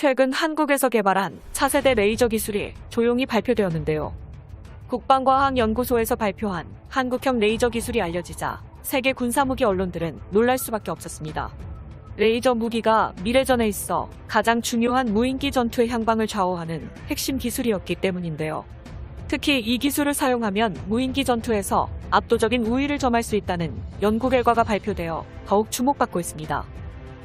최근 한국에서 개발한 차세대 레이저 기술이 조용히 발표되었는데요. 국방과학연구소에서 발표한 한국형 레이저 기술이 알려지자 세계 군사무기 언론들은 놀랄 수밖에 없었습니다. 레이저 무기가 미래전에 있어 가장 중요한 무인기 전투의 향방을 좌우하는 핵심 기술이었기 때문인데요. 특히 이 기술을 사용하면 무인기 전투에서 압도적인 우위를 점할 수 있다는 연구 결과가 발표되어 더욱 주목받고 있습니다.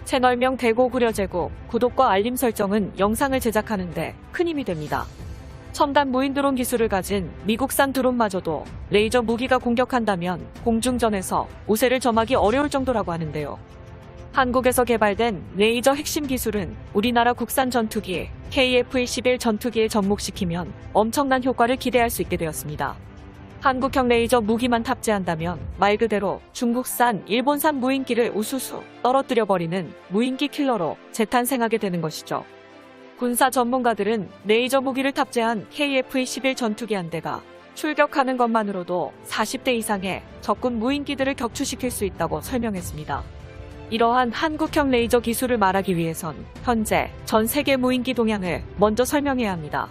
채널명 대고구려제국, 구독과 알림 설정은 영상을 제작하는데 큰 힘이 됩니다. 첨단 무인 드론 기술을 가진 미국산 드론마저도 레이저 무기가 공격한다면 공중전에서 우세를 점하기 어려울 정도라고 하는데요. 한국에서 개발된 레이저 핵심 기술은 우리나라 국산 전투기 KF-21 전투기에 접목시키면 엄청난 효과를 기대할 수 있게 되었습니다. 한국형 레이저 무기만 탑재한다면 말 그대로 중국산, 일본산 무인기를 우수수 떨어뜨려버리는 무인기 킬러로 재탄생하게 되는 것이죠. 군사 전문가들은 레이저 무기를 탑재한 KF-21 전투기 한 대가 출격하는 것만으로도 40대 이상의 적군 무인기들을 격추시킬 수 있다고 설명했습니다. 이러한 한국형 레이저 기술을 말하기 위해선 현재 전 세계 무인기 동향을 먼저 설명해야 합니다.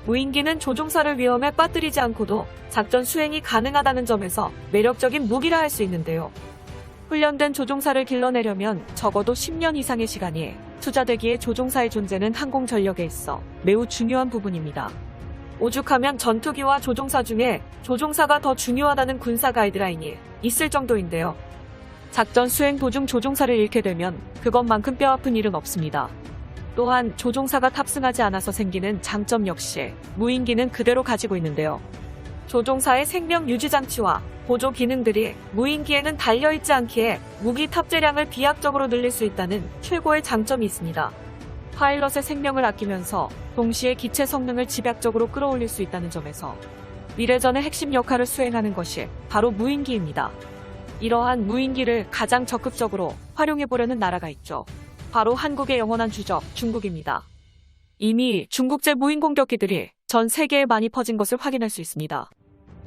무인기는 조종사를 위험에 빠뜨리지 않고도 작전 수행이 가능하다는 점에서 매력적인 무기라 할 수 있는데요. 훈련된 조종사를 길러내려면 적어도 10년 이상의 시간이 투자되기에 조종사의 존재는 항공전력에 있어 매우 중요한 부분입니다. 오죽하면 전투기와 조종사 중에 조종사가 더 중요하다는 군사 가이드라인이 있을 정도인데요. 작전 수행 도중 조종사를 잃게 되면 그것만큼 뼈아픈 일은 없습니다. 또한 조종사가 탑승하지 않아서 생기는 장점 역시 무인기는 그대로 가지고 있는데요. 조종사의 생명 유지 장치와 보조 기능들이 무인기에는 달려있지 않기에 무기 탑재량을 비약적으로 늘릴 수 있다는 최고의 장점이 있습니다. 파일럿의 생명을 아끼면서 동시에 기체 성능을 집약적으로 끌어올릴 수 있다는 점에서 미래전의 핵심 역할을 수행하는 것이 바로 무인기입니다. 이러한 무인기를 가장 적극적으로 활용해보려는 나라가 있죠. 바로 한국의 영원한 주적 중국입니다. 이미 중국제 무인 공격기들이 전 세계에 많이 퍼진 것을 확인할 수 있습니다.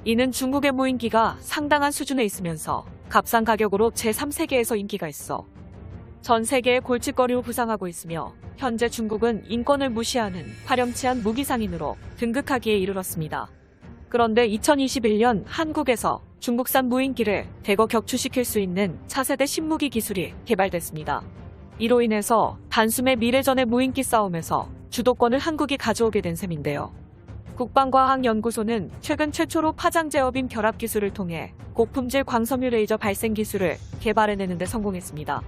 이는 중국의 무인기가 상당한 수준에 있으면서 값싼 가격으로 제3세계에서 인기가 있어 전 세계의 골칫거리로 부상하고 있으며 현재 중국은 인권을 무시하는 파렴치한 무기상인으로 등극하기에 이르렀습니다. 그런데 2021년 한국에서 중국산 무인기를 대거 격추시킬 수 있는 차세대 신무기 기술이 개발됐습니다. 이로 인해서 단숨에 미래전의 무인기 싸움에서 주도권을 한국이 가져오게 된 셈인데요. 국방과학연구소는 최근 최초로 파장 제어빔 결합 기술을 통해 고품질 광섬유 레이저 발생 기술을 개발해내는 데 성공했습니다.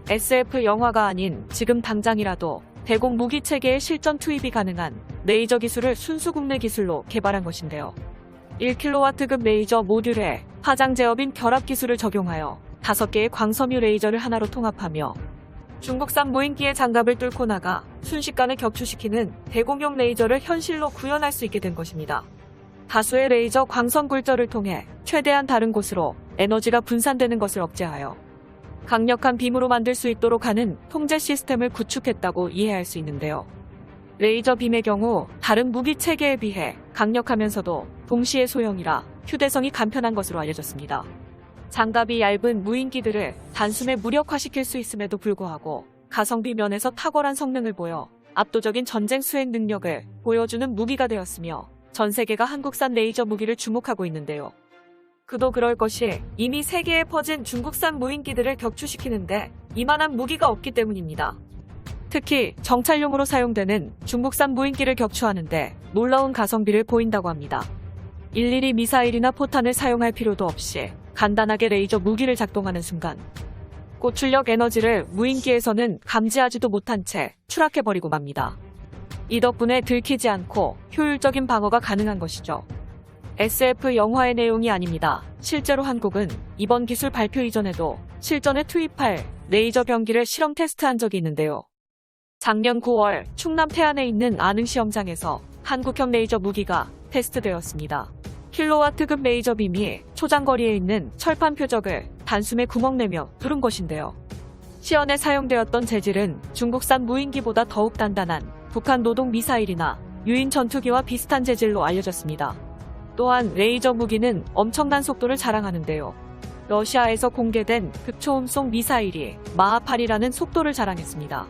SF 영화가 아닌 지금 당장이라도 대공 무기 체계에 실전 투입이 가능한 레이저 기술을 순수 국내 기술로 개발한 것인데요. 1kW급 레이저 모듈에 파장 제어빔 결합 기술을 적용하여 5개의 광섬유 레이저를 하나로 통합하며 중국산 무인기의 장갑을 뚫고 나가 순식간에 격추시키는 대공용 레이저를 현실로 구현할 수 있게 된 것입니다. 다수의 레이저 광선 굴절을 통해 최대한 다른 곳으로 에너지가 분산되는 것을 억제하여 강력한 빔으로 만들 수 있도록 하는 통제 시스템을 구축했다고 이해할 수 있는데요. 레이저 빔의 경우 다른 무기 체계에 비해 강력하면서도 동시에 소형이라 휴대성이 간편한 것으로 알려졌습니다. 장갑이 얇은 무인기들을 단숨에 무력화시킬 수 있음에도 불구하고 가성비 면에서 탁월한 성능을 보여 압도적인 전쟁 수행 능력을 보여주는 무기가 되었으며 전 세계가 한국산 레이저 무기를 주목하고 있는데요. 그도 그럴 것이 이미 세계에 퍼진 중국산 무인기들을 격추시키는데 이만한 무기가 없기 때문입니다. 특히 정찰용으로 사용되는 중국산 무인기를 격추하는데 놀라운 가성비를 보인다고 합니다. 일일이 미사일이나 포탄을 사용할 필요도 없이 간단하게 레이저 무기를 작동하는 순간 고출력 에너지를 무인기에서는 감지하지도 못한 채 추락해버리고 맙니다. 이 덕분에 들키지 않고 효율적인 방어가 가능한 것이죠. SF 영화의 내용이 아닙니다. 실제로 한국은 이번 기술 발표 이전에도 실전에 투입할 레이저 병기를 실험 테스트한 적이 있는데요. 작년 9월 충남 태안에 있는 안흥 시험장에서 한국형 레이저 무기가 테스트되었습니다. 킬로와트급 레이저 빔이 초장거리에 있는 철판 표적을 단숨에 구멍내며 뚫은 것인데요. 시연에 사용되었던 재질은 중국산 무인기보다 더욱 단단한 북한 노동 미사일이나 유인 전투기와 비슷한 재질로 알려졌습니다. 또한 레이저 무기는 엄청난 속도를 자랑하는데요. 러시아에서 공개된 극초음속 미사일이 마하8이라는 속도를 자랑했습니다.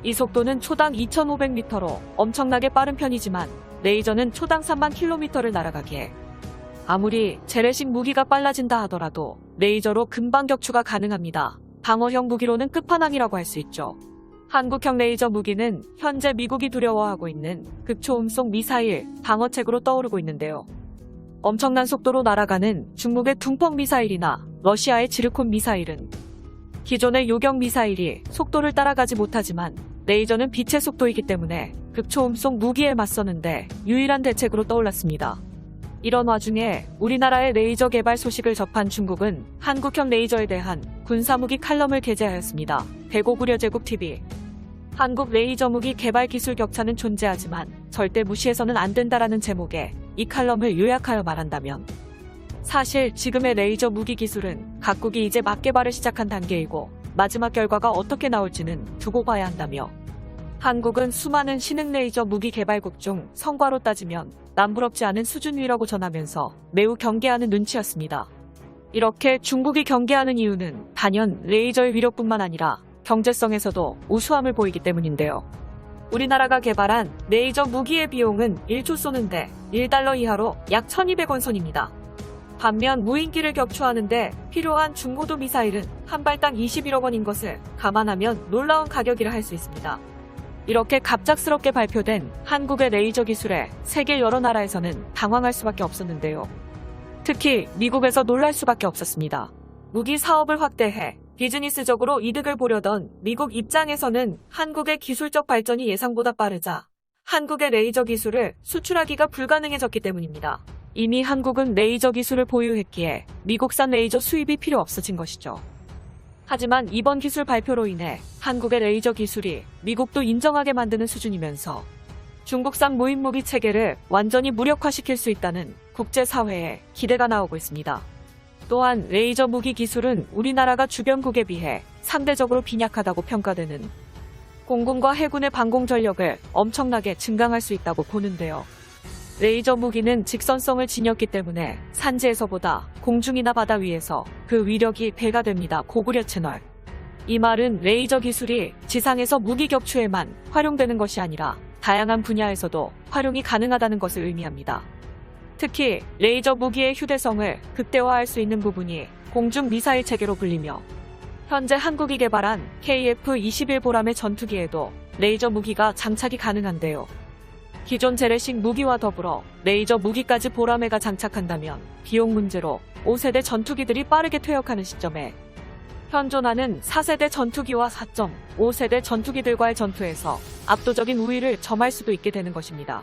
이 속도는 초당 2,500m로 엄청나게 빠른 편이지만 레이저는 초당 3만 km를 날아가기에 아무리 재래식 무기가 빨라진다 하더라도 레이저로 금방 격추가 가능합니다. 방어형 무기로는 끝판왕이라고 할 수 있죠. 한국형 레이저 무기는 현재 미국이 두려워하고 있는 극초음속 미사일 방어책으로 떠오르고 있는데요. 엄청난 속도로 날아가는 중국의 둥펑 미사일이나 러시아의 지르콘 미사일은 기존의 요격 미사일이 속도를 따라가지 못하지만 레이저는 빛의 속도이기 때문에 극초음속 무기에 맞서는데 유일한 대책으로 떠올랐습니다. 이런 와중에 우리나라의 레이저 개발 소식을 접한 중국은 한국형 레이저에 대한 군사무기 칼럼을 게재하였습니다. 대고구려제국TV. 한국 레이저 무기 개발 기술 격차는 존재하지만 절대 무시해서는 안 된다라는 제목의 이 칼럼을 요약하여 말한다면 사실 지금의 레이저 무기 기술은 각국이 이제 막 개발을 시작한 단계이고 마지막 결과가 어떻게 나올지는 두고 봐야 한다며 한국은 수많은 신흥 레이저 무기 개발국 중 성과로 따지면 남부럽지 않은 수준 위라고 전하면서 매우 경계하는 눈치였습니다. 이렇게 중국이 경계하는 이유는 단연 레이저의 위력뿐만 아니라 경제성에서도 우수함을 보이기 때문인데요. 우리나라가 개발한 레이저 무기의 비용은 1조 쏘는데 1달러 이하로 약 1,200원 선입니다. 반면 무인기를 격추하는데 필요한 중고도 미사일은 한 발당 21억 원인 것을 감안하면 놀라운 가격이라 할 수 있습니다. 이렇게 갑작스럽게 발표된 한국의 레이저 기술에 세계 여러 나라에서는 당황할 수밖에 없었는데요. 특히 미국에서 놀랄 수밖에 없었습니다. 무기 사업을 확대해 비즈니스적으로 이득을 보려던 미국 입장에서는 한국의 기술적 발전이 예상보다 빠르자 한국의 레이저 기술을 수출하기가 불가능해졌기 때문입니다. 이미 한국은 레이저 기술을 보유했기에 미국산 레이저 수입이 필요 없어진 것이죠. 하지만 이번 기술 발표로 인해 한국의 레이저 기술이 미국도 인정하게 만드는 수준이면서 중국산 무인무기 체계를 완전히 무력화시킬 수 있다는 국제사회에 기대가 나오고 있습니다. 또한 레이저 무기 기술은 우리나라가 주변국에 비해 상대적으로 빈약하다고 평가되는 공군과 해군의 방공 전력을 엄청나게 증강할 수 있다고 보는데요. 레이저 무기는 직선성을 지녔기 때문에 산지에서보다 공중이나 바다 위에서 그 위력이 배가 됩니다. 고구려 채널. 이 말은 레이저 기술이 지상에서 무기 격추에만 활용되는 것이 아니라 다양한 분야에서도 활용이 가능하다는 것을 의미합니다. 특히 레이저 무기의 휴대성을 극대화할 수 있는 부분이 공중 미사일 체계로 불리며 현재 한국이 개발한 KF-21 보람의 전투기에도 레이저 무기가 장착이 가능한데요. 기존 재래식 무기와 더불어 레이저 무기까지 보라매가 장착한다면 비용 문제로 5세대 전투기들이 빠르게 퇴역하는 시점에 현존하는 4세대 전투기와 4.5세대 전투기들과의 전투에서 압도적인 우위를 점할 수도 있게 되는 것입니다.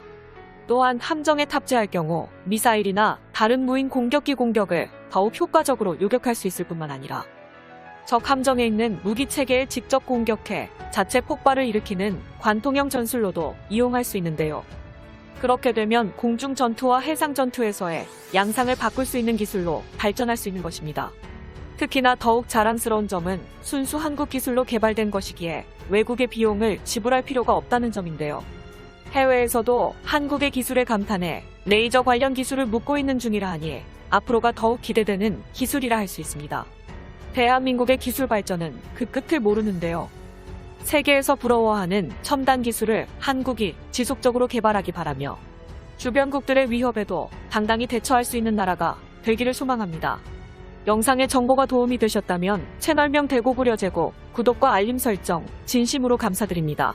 또한 함정에 탑재할 경우 미사일이나 다른 무인 공격기 공격을 더욱 효과적으로 요격할 수 있을 뿐만 아니라 적 함정에 있는 무기 체계에 직접 공격해 자체 폭발을 일으키는 관통형 전술로도 이용할 수 있는데요. 그렇게 되면 공중 전투와 해상 전투에서의 양상을 바꿀 수 있는 기술로 발전할 수 있는 것입니다. 특히나 더욱 자랑스러운 점은 순수 한국 기술로 개발된 것이기에 외국의 비용을 지불할 필요가 없다는 점인데요. 해외에서도 한국의 기술에 감탄해 레이저 관련 기술을 묻고 있는 중이라 하니 앞으로가 더욱 기대되는 기술이라 할 수 있습니다. 대한민국의 기술 발전은 그 끝을 모르는데요. 세계에서 부러워하는 첨단 기술을 한국이 지속적으로 개발하기 바라며 주변국들의 위협에도 당당히 대처할 수 있는 나라가 되기를 소망합니다. 영상의 정보가 도움이 되셨다면 채널명 대고구려제국 구독과 알림 설정 진심으로 감사드립니다.